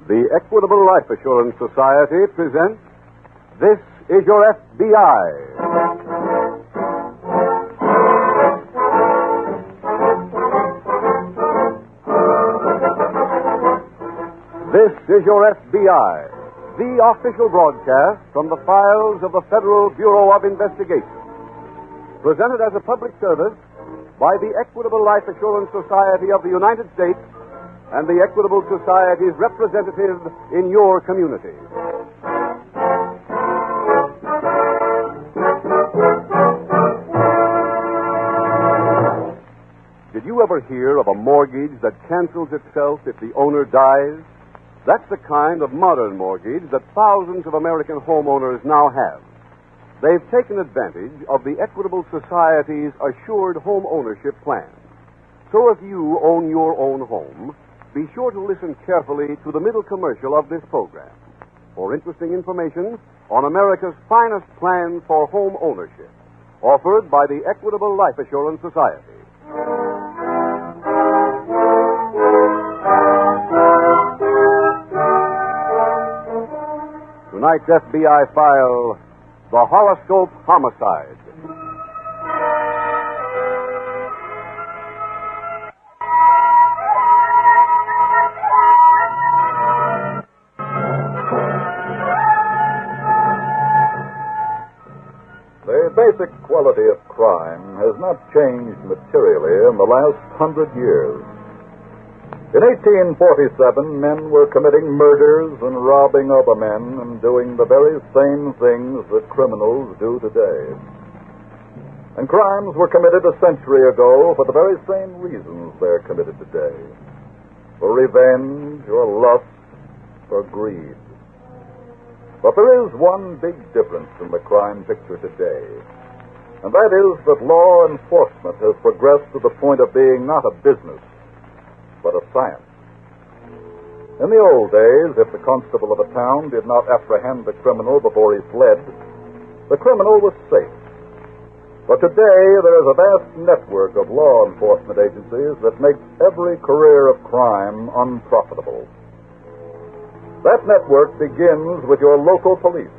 The Equitable Life Assurance Society presents This Is Your F.B.I. This is Your F.B.I., the official broadcast from the files of the Federal Bureau of Investigation. Presented as a public service by the Equitable Life Assurance Society of the United States and the Equitable Society's representative in your community. Did you ever hear of a mortgage that cancels itself if the owner dies? That's the kind of modern mortgage that thousands of American homeowners now have. They've taken advantage of the Equitable Society's Assured Home Ownership Plan. So if you own your own home, be sure to listen carefully to the middle commercial of this program for interesting information on America's finest plan for home ownership, offered by the Equitable Life Assurance Society. Tonight's FBI file, the Horoscope Homicide. The basic quality of crime has not changed materially in the last 100 years. In 1847, men were committing murders and robbing other men and doing the very same things that criminals do today. And crimes were committed a century ago for the very same reasons they're committed today. For revenge or lust or greed. But there is one big difference in the crime picture today, and that is that law enforcement has progressed to the point of being not a business, but a science. In the old days, if the constable of a town did not apprehend the criminal before he fled, the criminal was safe. But today, there is a vast network of law enforcement agencies that makes every career of crime unprofitable. That network begins with your local police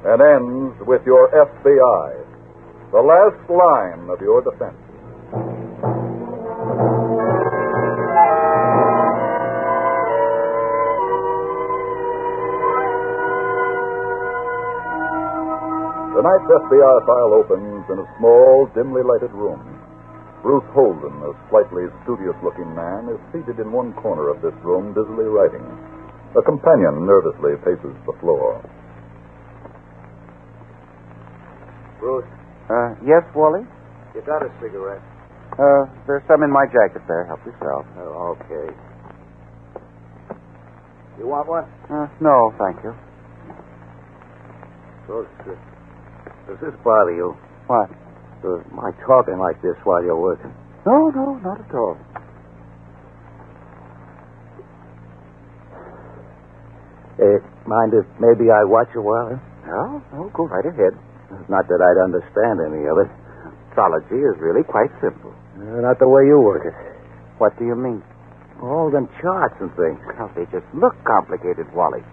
and ends with your FBI, the last line of your defense. Tonight's FBI file opens in a small, dimly lighted room. Bruce Holden, a slightly studious-looking man, is seated in one corner of this room, busily writing. A companion nervously paces the floor. Bruce? Yes, Wally? You got a cigarette? There's some in my jacket there. Help yourself. Oh, okay. You want one? No, thank you. Does this bother you? What? My talking like this while you're working? No, not at all. Mind if maybe I watch a while? No, go right ahead. Not that I'd understand any of it. Astrology is really quite simple. Not the way you work it. What do you mean? All them charts and things. Well, they just look complicated, Wally.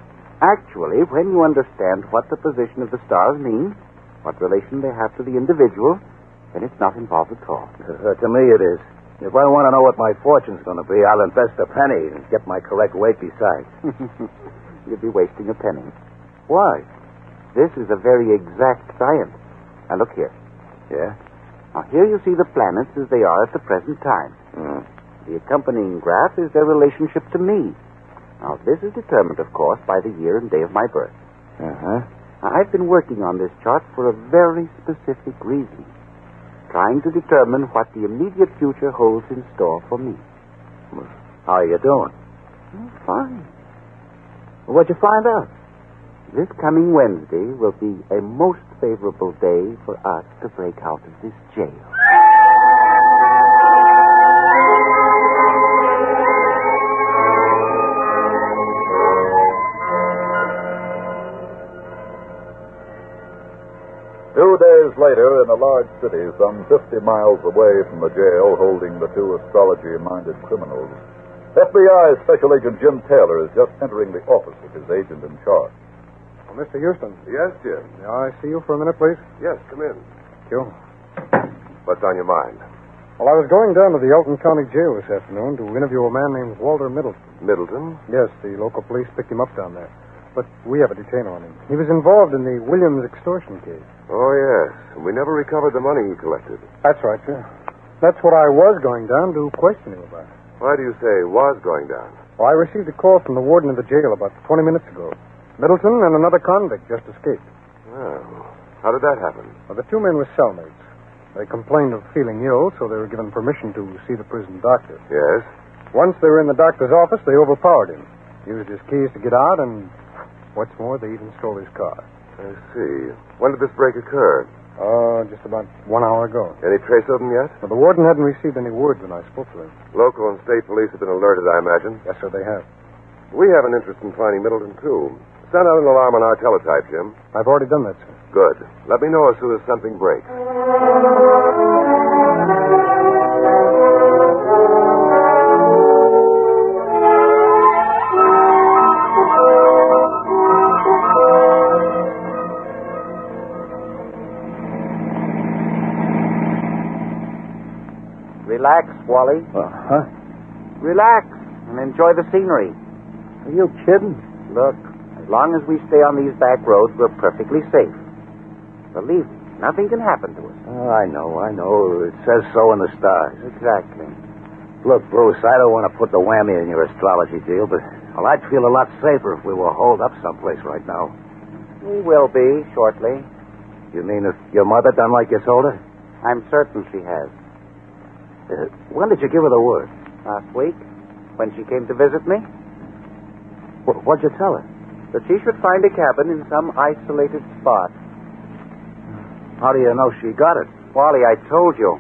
Actually, when you understand what the position of the stars means, what relation they have to the individual, then it's not involved at all. To me it is. If I want to know what my fortune's going to be, I'll invest a penny and get my correct weight besides. You'd be wasting a penny. Why? This is a very exact science. Now, look here. Yeah? Now, here you see the planets as they are at the present time. The accompanying graph is their relationship to me. Now, this is determined, of course, by the year and day of my birth. Uh-huh. Now, I've been working on this chart for a very specific reason, trying to determine what the immediate future holds in store for me. How are you doing? Fine. What'd you find out? This coming Wednesday will be a most favorable day for us to break out of this jail. days later, in a large city some 50 miles away from the jail holding the two astrology-minded criminals, FBI Special Agent Jim Taylor is just entering the office with his agent in charge. Oh, Mr. Houston. Yes, Jim. May I see you for a minute, please? Yes, come in. Thank you. What's on your mind? Well, I was going down to the Elton County Jail this afternoon to interview a man named Walter Middleton. Middleton? Yes, the local police picked him up down there. But we have a detainer on him. He was involved in the Williams extortion case. Oh, yes. And we never recovered the money he collected. That's right, sir. That's what I was going down to question him about. Why do you say was going down? Well, I received a call from the warden of the jail about 20 minutes ago. Middleton and another convict just escaped. Oh. How did that happen? Well, the two men were cellmates. They complained of feeling ill, so they were given permission to see the prison doctor. Yes? Once they were in the doctor's office, they overpowered him, used his keys to get out, and what's more, they even stole his car. I see. When did this break occur? Just about 1 hour ago. Any trace of them yet? Well, the warden hadn't received any word when I spoke to him. Local and state police have been alerted, I imagine. Yes, sir, they have. We have an interest in finding Middleton, too. Send out an alarm on our teletype, Jim. I've already done that, sir. Good. Let me know as soon as something breaks. Relax, Wally. Huh? Relax and enjoy the scenery. Are you kidding? Look, as long as we stay on these back roads, we're perfectly safe. Believe me, nothing can happen to us. Oh, I know. It says so in the stars. Exactly. Look, Bruce, I don't want to put the whammy in your astrology deal, but I'd feel a lot safer if we were holed up someplace right now. We will be shortly. You mean if your mother done like you told her? I'm certain she has. When did you give her the word? Last week, when she came to visit me, What'd you tell her? that she should find a cabin in some isolated spot. How do you know she got it? Wally, I told you.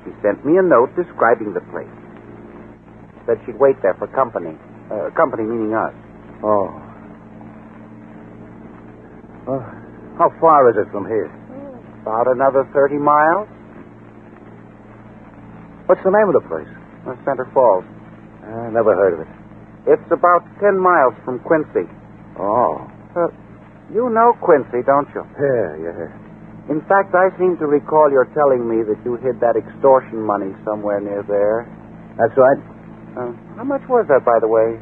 She sent me a note describing the place. Said she'd wait there for company. Company meaning us. Oh. How far is it from here? About another 30 miles. What's the name of the place? Center Falls. I never heard of it. It's about 10 miles from Quincy. Oh. You know Quincy, don't you? Yeah. In fact, I seem to recall your telling me that you hid that extortion money somewhere near there. That's right. How much was that, by the way?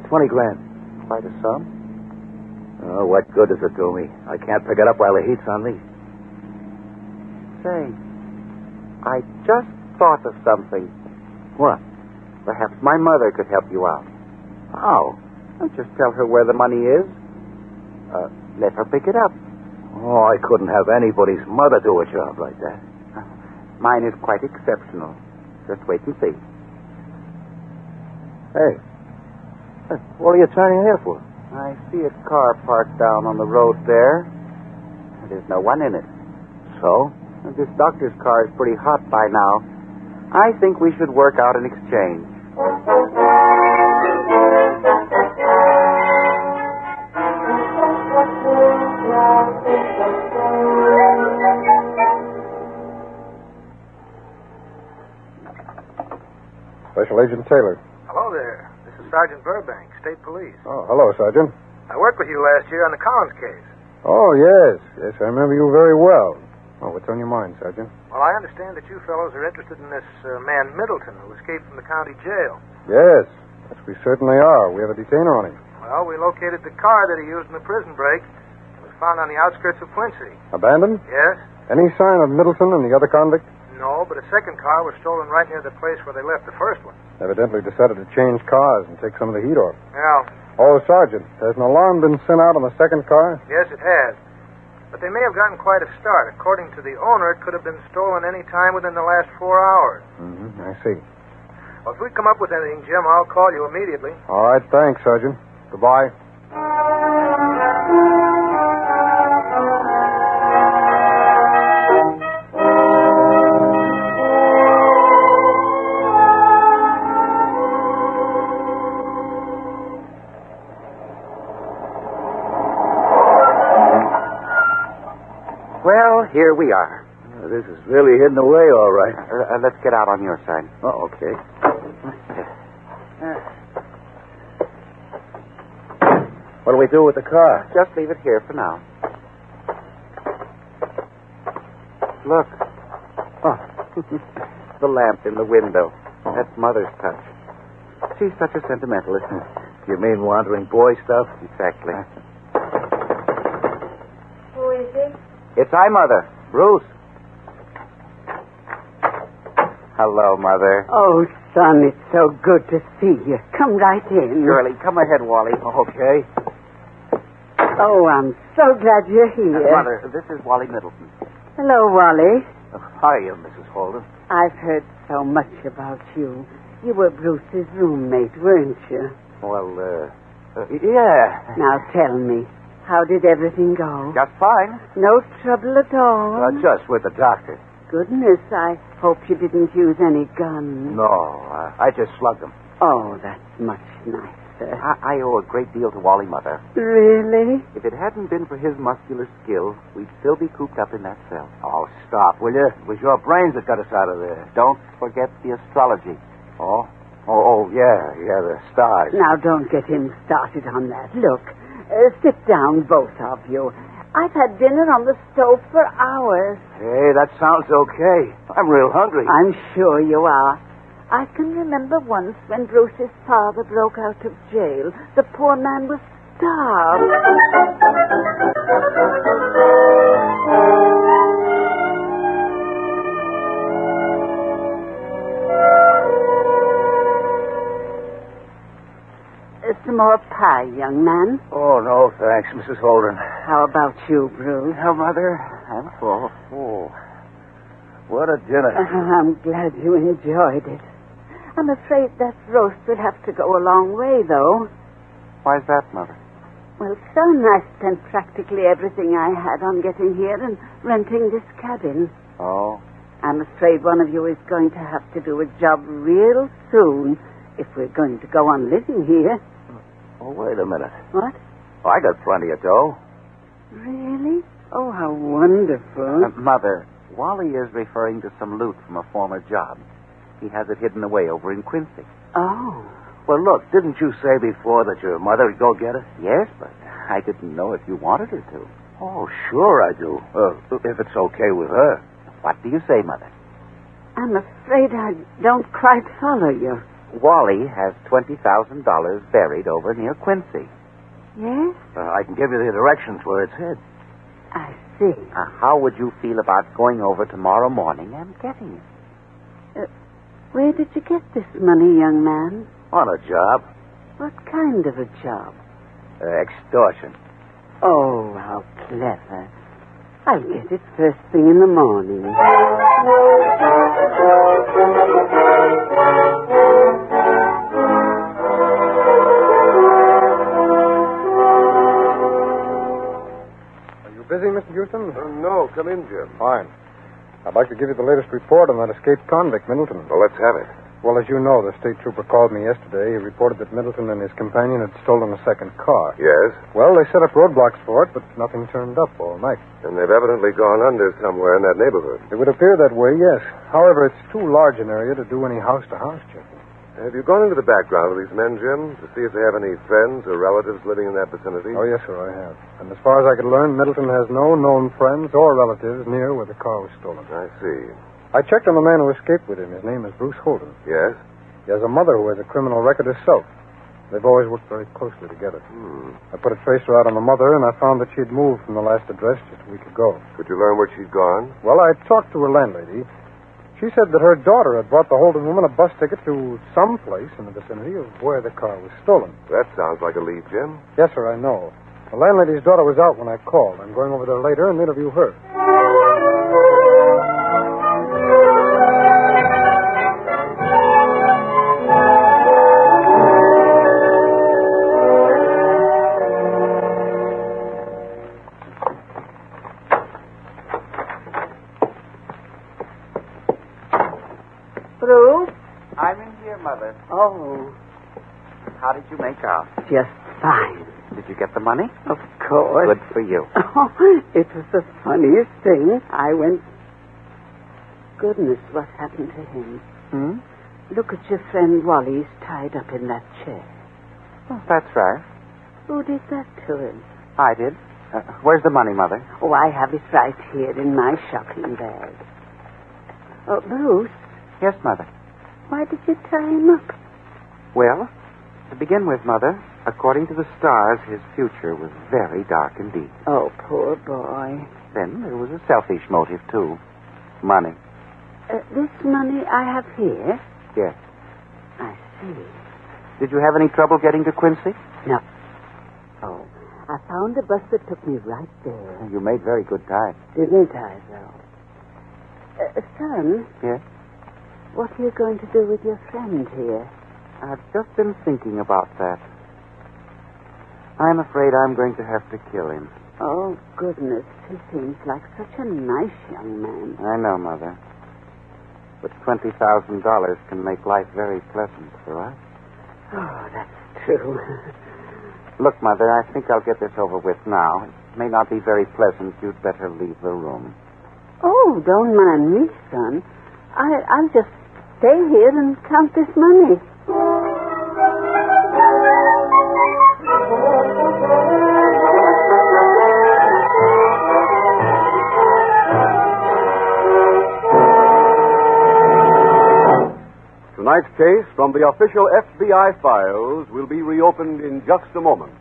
20 grand. Quite a sum. Oh, what good does it do me? I can't pick it up while the heat's on me. Say, I just thought of something. What? Perhaps my mother could help you out. How? I'll just tell her where the money is. Let her pick it up. Oh, I couldn't have anybody's mother do a job like that. Mine is quite exceptional. Just wait and see. Hey, what are you turning here for? I see a car parked down on the road there. There's no one in it. So? This doctor's car is pretty hot by now. I think we should work out an exchange. Special Agent Taylor. Hello there. This is Sergeant Burbank, State Police. Oh, hello, Sergeant. I worked with you last year on the Collins case. Oh, yes. Yes, I remember you very well. Oh, what's on your mind, Sergeant? Well, I understand that you fellows are interested in this man Middleton who escaped from the county jail. Yes, we certainly are. We have a detainer on him. Well, we located the car that he used in the prison break. It was found on the outskirts of Quincy. Abandoned? Yes? Any sign of Middleton and the other convict? No, but a second car was stolen right near the place where they left the first one. Evidently decided to change cars and take some of the heat off. Well, Oh, Sergeant, has an alarm been sent out on the second car? yes, it has. But they may have gotten quite a start. According to the owner, it could have been stolen any time within the last 4 hours. Mm-hmm, I see. Well, if we come up with anything, Jim, I'll call you immediately. All right, thanks, Sergeant. Goodbye. Well, here we are. This is really hidden away, all right. Let's get out on your side. Oh, okay. What do we do with the car? Just leave it here for now. Look. Oh, the lamp in the window. That's Mother's touch. She's such a sentimentalist. You mean wandering boy stuff? Exactly. Who is it? It's I, Mother. Bruce. Hello, Mother. Oh, son, it's so good to see you. Come right in. Shirley, come ahead, Wally. Okay. Oh, I'm so glad you're here. Mother, this is Wally Middleton. Hello, Wally. How are you, Mrs. Holden? I've heard so much about you. You were Bruce's roommate, weren't you? Well, yeah. Now tell me, how did everything go? Just fine. No trouble at all? Just with the doctor. Goodness, I hope you didn't use any guns. No, I just slugged him. Oh, that's much nicer. I owe a great deal to Wally, Mother. Really? If it hadn't been for his muscular skill, we'd still be cooped up in that cell. Oh, stop, will you? It was your brains that got us out of there. Don't forget the astrology. Oh, yeah, the stars. Now, don't get him started on that. Look, sit down, both of you. I've had dinner on the stove for hours. Hey, that sounds okay. I'm real hungry. I'm sure you are. I can remember once when Bruce's father broke out of jail. The poor man was starved. Some more pie, young man. Oh, no, thanks, Mrs. Holden. How about you, Bruce? Now, Mother, I'm full. Oh, what a dinner. I'm glad you enjoyed it. I'm afraid that roast will have to go a long way, though. Why's that, Mother? Well, son, I spent practically everything I had on getting here and renting this cabin. Oh? I'm afraid one of you is going to have to do a job real soon if we're going to go on living here. Oh, wait a minute. What? Oh, I got plenty of dough. Really? Oh, how wonderful. Mother, Wally is referring to some loot from a former job. He has it hidden away over in Quincy. Oh. Well, look, didn't you say before that your mother would go get it? Yes, but I didn't know if you wanted her to. Oh, sure I do. If it's okay with her. What do you say, Mother? I'm afraid I don't quite follow you. Wally has $20,000 buried over near Quincy. Yes? I can give you the directions where it's hid. I see. How would you feel about going over tomorrow morning and getting it? Where did you get this money, young man? On a job. What kind of a job? Extortion. Oh, how clever. I'll get it first thing in the morning. Busy, Mr. Houston? No, come in, Jim. Fine. I'd like to give you the latest report on that escaped convict, Middleton. Well, let's have it. Well, as you know, the state trooper called me yesterday. He reported that Middleton and his companion had stolen a second car. Yes? Well, they set up roadblocks for it, but nothing turned up all night. And they've evidently gone under somewhere in that neighborhood. It would appear that way, yes. However, it's too large an area to do any house-to-house checking. Have you gone into the background of these men, Jim, to see if they have any friends or relatives living in that vicinity? Oh, yes, sir, I have. And as far as I could learn, Middleton has no known friends or relatives near where the car was stolen. I see. I checked on the man who escaped with him. His name is Bruce Holden. Yes? He has a mother who has a criminal record herself. They've always worked very closely together. I put a tracer out on the mother, and I found that she'd moved from the last address just a week ago. Could you learn where she'd gone? Well, I talked to her landlady. She said that her daughter had brought the Holden woman a bus ticket to some place in the vicinity of where the car was stolen. That sounds like a lead, Jim. Yes, sir, I know. The landlady's daughter was out when I called. I'm going over there later and interview her. Bruce? I'm in here, Mother. Oh, How did you make out? just fine. Did you get the money? Of course. Good for you. Oh, it was the funniest thing. I went... Goodness, what happened to him? Hmm? Look at your friend Wally's tied up in that chair. Well, that's right. Who did that to him? I did. Where's the money, Mother? Oh, I have it right here in my shopping bag. Oh, Bruce, Yes, Mother. why did you tie him up? Well, to begin with, Mother, according to the stars, his future was very dark indeed. Oh, poor boy. Then there was a selfish motive, too. Money. This money I have here? Yes. I see. Did you have any trouble getting to Quincy? No. Oh, I found a bus that took me right there. You made very good time. Didn't I, though? Son? Yes? What are you going to do with your friend here? I've just been thinking about that. I'm afraid I'm going to have to kill him. Oh, goodness. He seems like such a nice young man. I know, Mother. But $20,000 can make life very pleasant for us. Oh, that's true. Look, Mother, I think I'll get this over with now. It may not be very pleasant. You'd better leave the room. Oh, don't mind me, son. I'll just stay here and count this money. Tonight's case from the official F.B.I. files will be reopened in just a moment.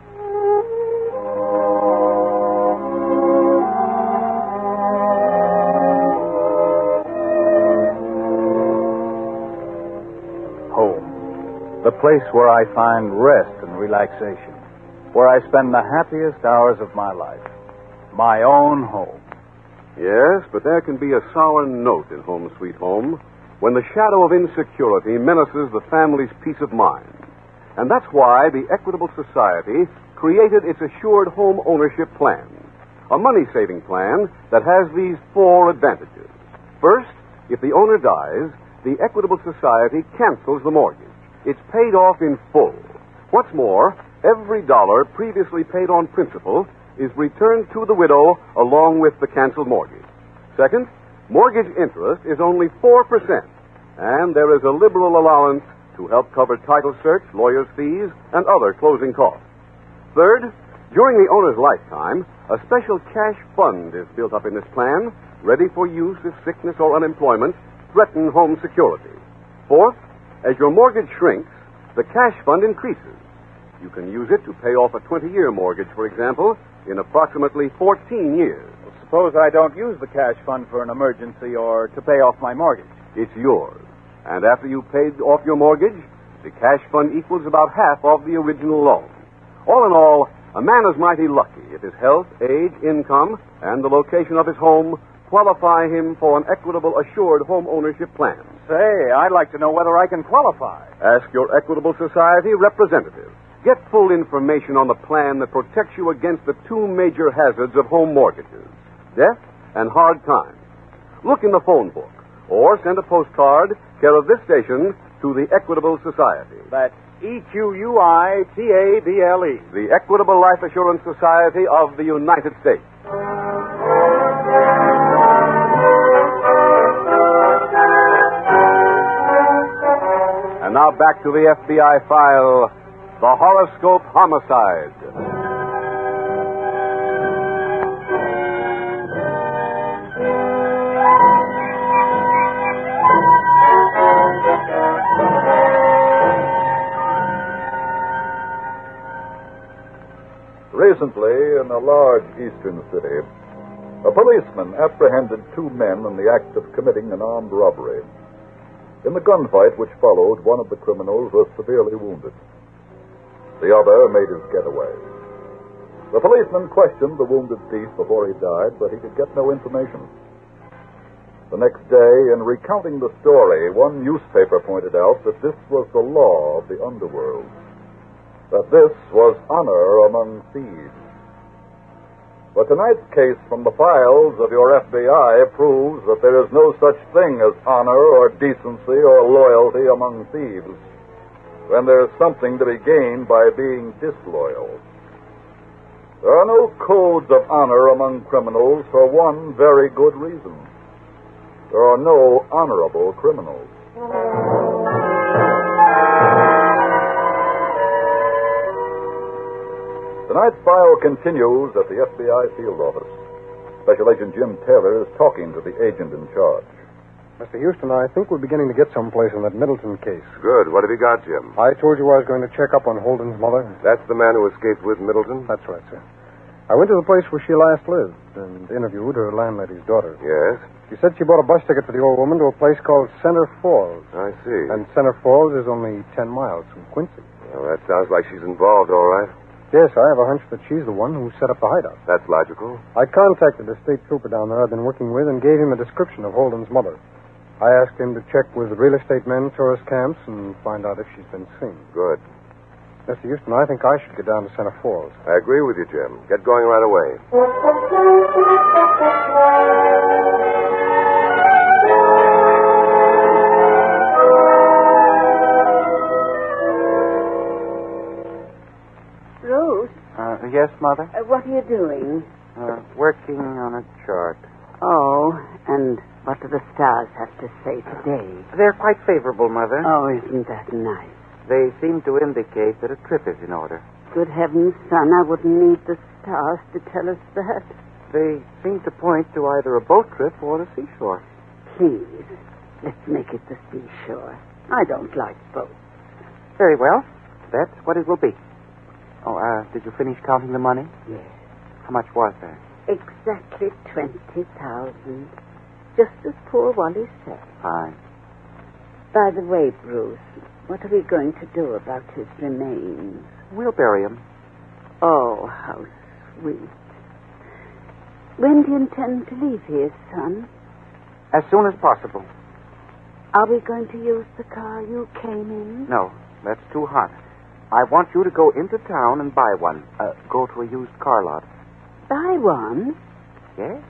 Home. The place where I find rest and relaxation. Where I spend the happiest hours of my life. My own home. Yes, but there can be a sour note in Home Sweet Home when the shadow of insecurity menaces the family's peace of mind. And that's why the Equitable Society created its Assured Home Ownership Plan, a money-saving plan that has these 4 advantages. First, if the owner dies, the Equitable Society cancels the mortgage. It's paid off in full. What's more, every dollar previously paid on principal is returned to the widow along with the canceled mortgage. Second, mortgage interest is only 4%, and there is a liberal allowance to help cover title search, lawyer's fees, and other closing costs. Third, during the owner's lifetime, a special cash fund is built up in this plan, ready for use if sickness or unemployment threaten home security. Fourth, as your mortgage shrinks, the cash fund increases. You can use it to pay off a 20-year mortgage, for example, in approximately 14 years. Suppose I don't use the cash fund for an emergency or to pay off my mortgage. It's yours. And after you've paid off your mortgage, the cash fund equals about half of the original loan. All in all, a man is mighty lucky if his health, age, income, and the location of his home qualify him for an Equitable Assured Home Ownership Plan. Say, I'd like to know whether I can qualify. Ask your Equitable Society representative. Get full information on the plan that protects you against the 2 major hazards of home mortgages, death and hard times. Look in the phone book or send a postcard, care of this station, to the Equitable Society. That's EQUITABLE. The Equitable Life Assurance Society of the United States. And now back to the FBI file, the Horoscope Homicide. Recently, in a large eastern city, a policeman apprehended 2 men in the act of committing an armed robbery. In the gunfight which followed, one of the criminals was severely wounded. The other made his getaway. The policeman questioned the wounded thief before he died, but he could get no information. The next day, in recounting the story, one newspaper pointed out that this was the law of the underworld, that this was honor among thieves. But tonight's case from the files of your FBI proves that there is no such thing as honor or decency or loyalty among thieves, when there is something to be gained by being disloyal. There are no codes of honor among criminals for one very good reason. There are no honorable criminals. Tonight's file continues at the FBI field office. Special Agent Jim Taylor is talking to the agent in charge. Mr. Houston, I think we're beginning to get someplace in that Middleton case. Good. What have you got, Jim? I told you I was going to check up on Holden's mother. That's the man who escaped with Middleton? That's right, sir. I went to the place where she last lived and interviewed her landlady's daughter. Yes? She said she bought a bus ticket for the old woman to a place called Center Falls. I see. And Center Falls is only 10 miles from Quincy. Well, that sounds like she's involved, all right. Yes, I have a hunch that she's the one who set up the hideout. That's logical. I contacted the state trooper down there I've been working with and gave him a description of Holden's mother. I asked him to check with real estate men, tourist camps, and find out if she's been seen. Good. Mr. Houston, I think I should get down to Center Falls. I agree with you, Jim. Get going right away. Rose, Yes, Mother? what are you doing? Working on a chart. Oh, and what do the stars have to say today? They're quite favorable, Mother. Oh, isn't that nice? They seem to indicate that a trip is in order. Good heavens, son, I wouldn't need the stars to tell us that. They seem to point to either a boat trip or the seashore. Please, let's make it the seashore. I don't like boats. Very well. That's what it will be. Oh, did you finish counting the money? Yes. How much was there? Exactly 20,000. Just as poor Wally said. Fine. By the way, Bruce, what are we going to do about his remains? We'll bury him. Oh, how sweet. When do you intend to leave here, son? As soon as possible. Are we going to use the car you came in? No, that's too hot. I want you to go into town and buy one. Go to a used car lot. Buy one? Yes?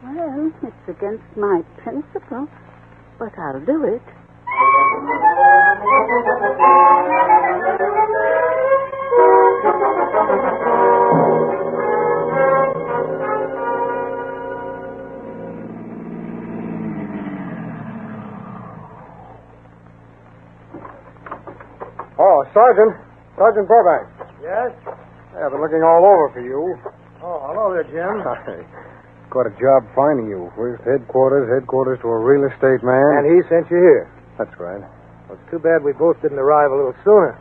Well, it's against my principle, but I'll do it. Oh, Sergeant Burbank. Yes? I've been looking all over for you. Oh, hello there, Jim. Got a job finding you. First headquarters to a real estate man. And he sent you here. That's right. Well, it's too bad we both didn't arrive a little sooner.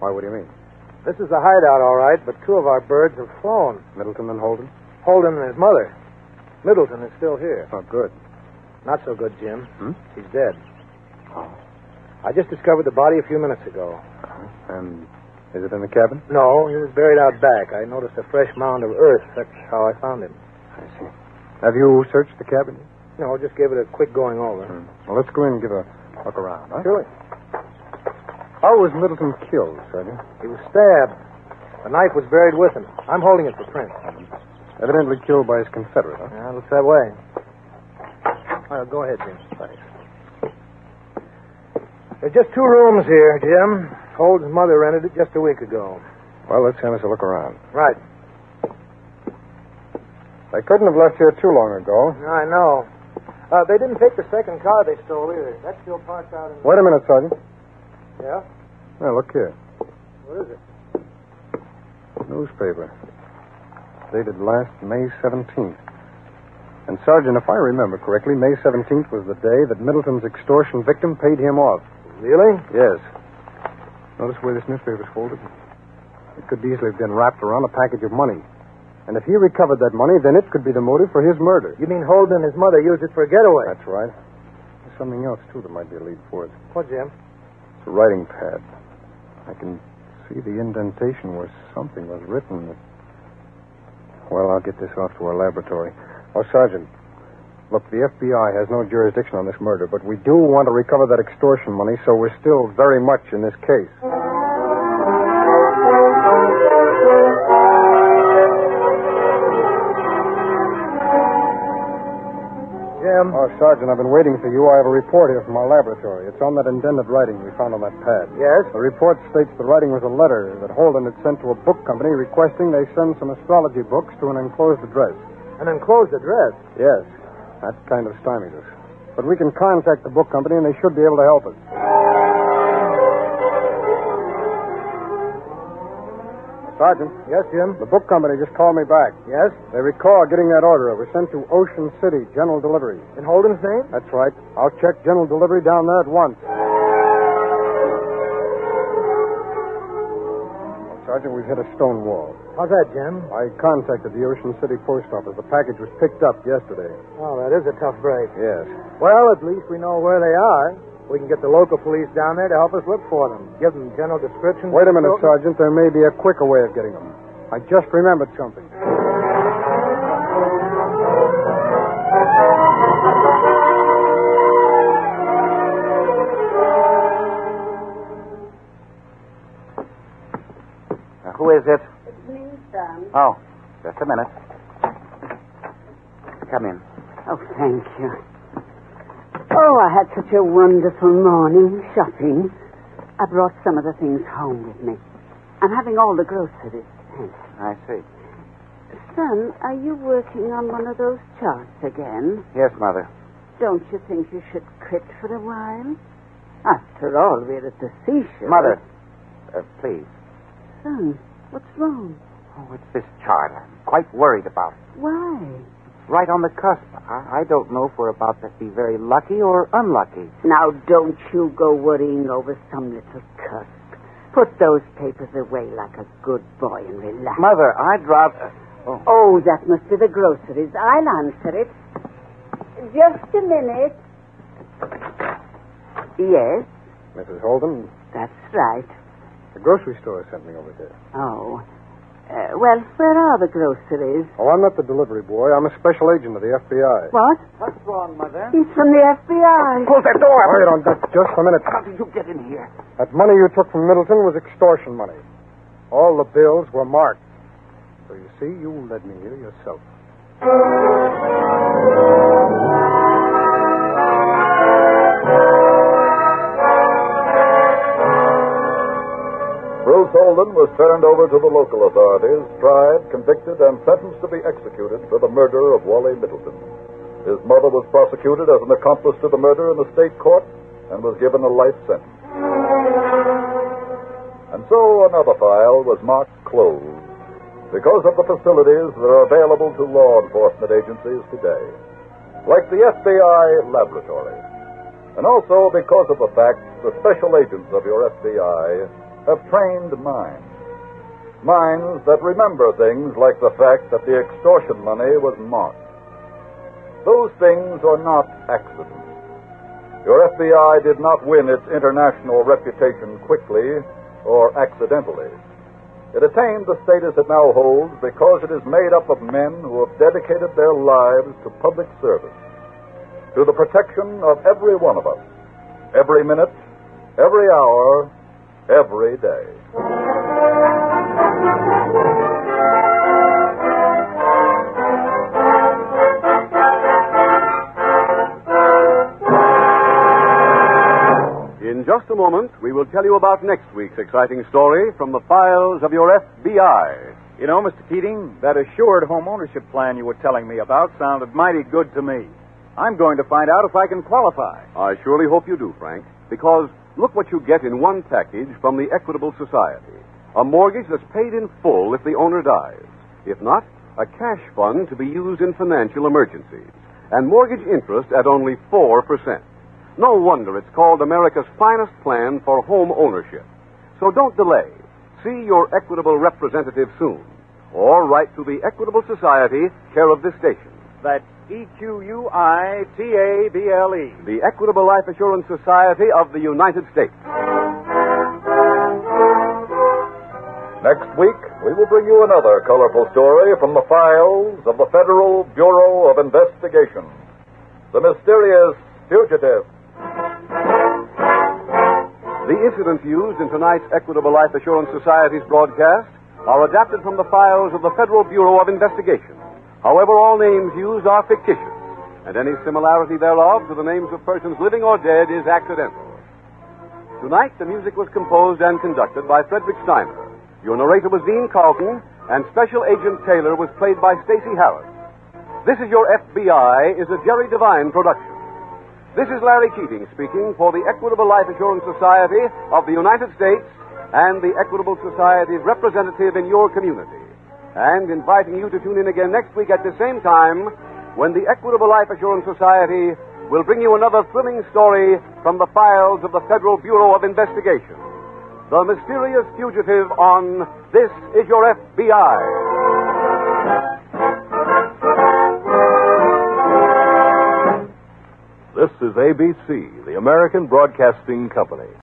Why, what do you mean? This is the hideout, all right, but two of our birds have flown. Middleton and Holden? Holden and his mother. Middleton is still here. Oh, good. Not so good, Jim. Hmm? He's dead. Oh. I just discovered the body a few minutes ago. And is it in the cabin? No, he was buried out back. I noticed a fresh mound of earth. That's how I found him. I see. Have you searched the cabin? No, just gave it a quick going over. Well, let's go in and give a look around, huh? Sure. How was Middleton killed, Sergeant? He was stabbed. The knife was buried with him. I'm holding it for print. Evidently killed by his Confederate, huh? Yeah, looks that way. Go ahead, Jim. Thanks. There's just two rooms here, Jim. Holden's mother rented it just a week ago. Well, let's have us a look around. Right. They couldn't have left here too long ago. I know. They didn't take the second car they stole either. That's still parked out in... Wait a minute, Sergeant. Yeah? Now, look here. What is it? Newspaper. Dated last May 17th. And, Sergeant, if I remember correctly, May 17th was the day that Middleton's extortion victim paid him off. Really? Yes. Notice where this newspaper's folded? It could easily have been wrapped around a package of money. And if he recovered that money, then it could be the motive for his murder. You mean Holden and his mother used it for a getaway? That's right. There's something else, too, that might be a lead for it. What, Jim? It's a writing pad. I can see the indentation where something was written. Well, I'll get this off to our laboratory. Oh, Sergeant, look, the FBI has no jurisdiction on this murder, but we do want to recover that extortion money, so we're still very much in this case. Jim? Oh, Sergeant, I've been waiting for you. I have a report here from our laboratory. It's on that indented writing we found on that pad. Yes? The report states the writing was a letter that Holden had sent to a book company requesting they send some astrology books to an enclosed address. An enclosed address? Yes. That kind of stymies us. But we can contact the book company, and they should be able to help us. Sergeant. Yes, Jim? The book company just called me back. Yes? They recall getting that order. It was sent to Ocean City, General Delivery. In Holden's name? That's right. I'll check General Delivery down there at once. Well, Sergeant, we've hit a stone wall. How's that, Jim? I contacted the Ocean City post office. The package was picked up yesterday. Oh, that is a tough break. Yes. Well, at least we know where they are. We can get the local police down there to help us look for them. Give them general descriptions. Wait a minute, Sergeant. There may be a quicker way of getting them. I just remembered something. Who is it? It's me, son. Oh, just a minute. Come in. Oh, thank you. Oh, I had such a wonderful morning shopping. I brought some of the things home with me. I'm having all the groceries. Thanks. I see. Son, are you working on one of those charts again? Yes, Mother. Don't you think you should quit for a while? After all, we're at the seashore. Mother, please. Son, what's wrong? Oh, it's this chart. I'm quite worried about it. Why? Right on the cusp. I don't know if we're about to be very lucky or unlucky. Now, don't you go worrying over some little cusp. Put those papers away like a good boy and relax. Mother, I'd rather... Oh, that must be the groceries. I'll answer it. Just a minute. Yes, Mrs. Holden, that's right. the grocery store sent me over here. Oh. Well, where are the groceries? Oh, I'm not the delivery boy. I'm a special agent of the F.B.I. What? What's wrong, Mother? He's from the FBI. Close that door! Wait on that just a minute. How did you get in here? That money you took from Middleton was extortion money. All the bills were marked. So you see, you led me here yourself. Bruce Holden was turned over to the local authorities, tried, convicted, and sentenced to be executed for the murder of Wally Middleton. His mother was prosecuted as an accomplice to the murder in the state court and was given a life sentence. And so another file was marked closed because of the facilities that are available to law enforcement agencies today, like the FBI laboratory, and also because of the fact the special agents of your FBI have trained minds that remember things like the fact that the extortion money was marked. Those things are not accidents. Your FBI did not win its international reputation quickly or accidentally. It attained the status it now holds because it is made up of men who have dedicated their lives to public service, to the protection of every one of us, every minute, every hour, every day. In just a moment, we will tell you about next week's exciting story from the files of your FBI. You know, Mr. Keating, that assured home ownership plan you were telling me about sounded mighty good to me. I'm going to find out if I can qualify. I surely hope you do, Frank, because look what you get in one package from the Equitable Society. A mortgage that's paid in full if the owner dies. If not, a cash fund to be used in financial emergencies. And mortgage interest at only 4%. No wonder it's called America's finest plan for home ownership. So don't delay. See your Equitable representative soon. Or write to the Equitable Society, care of this station. That's EQUITABLE. The Equitable Life Assurance Society of the United States. Next week, we will bring you another colorful story from the files of the Federal Bureau of Investigation. The Mysterious Fugitive. The incidents used in tonight's Equitable Life Assurance Society's broadcast are adapted from the files of the Federal Bureau of Investigation. However, all names used are fictitious, and any similarity thereof to the names of persons living or dead is accidental. Tonight, the music was composed and conducted by Frederick Steiner. Your narrator was Dean Carlton, and Special Agent Taylor was played by Stacy Harris. This Is Your FBI is a Jerry Devine production. This is Larry Keating speaking for the Equitable Life Assurance Society of the United States and the Equitable Society's representative in your community. And inviting you to tune in again next week at the same time when the Equitable Life Assurance Society will bring you another thrilling story from the files of the Federal Bureau of Investigation. The Mysterious Fugitive on This Is Your F.B.I. This is ABC, the American Broadcasting Company.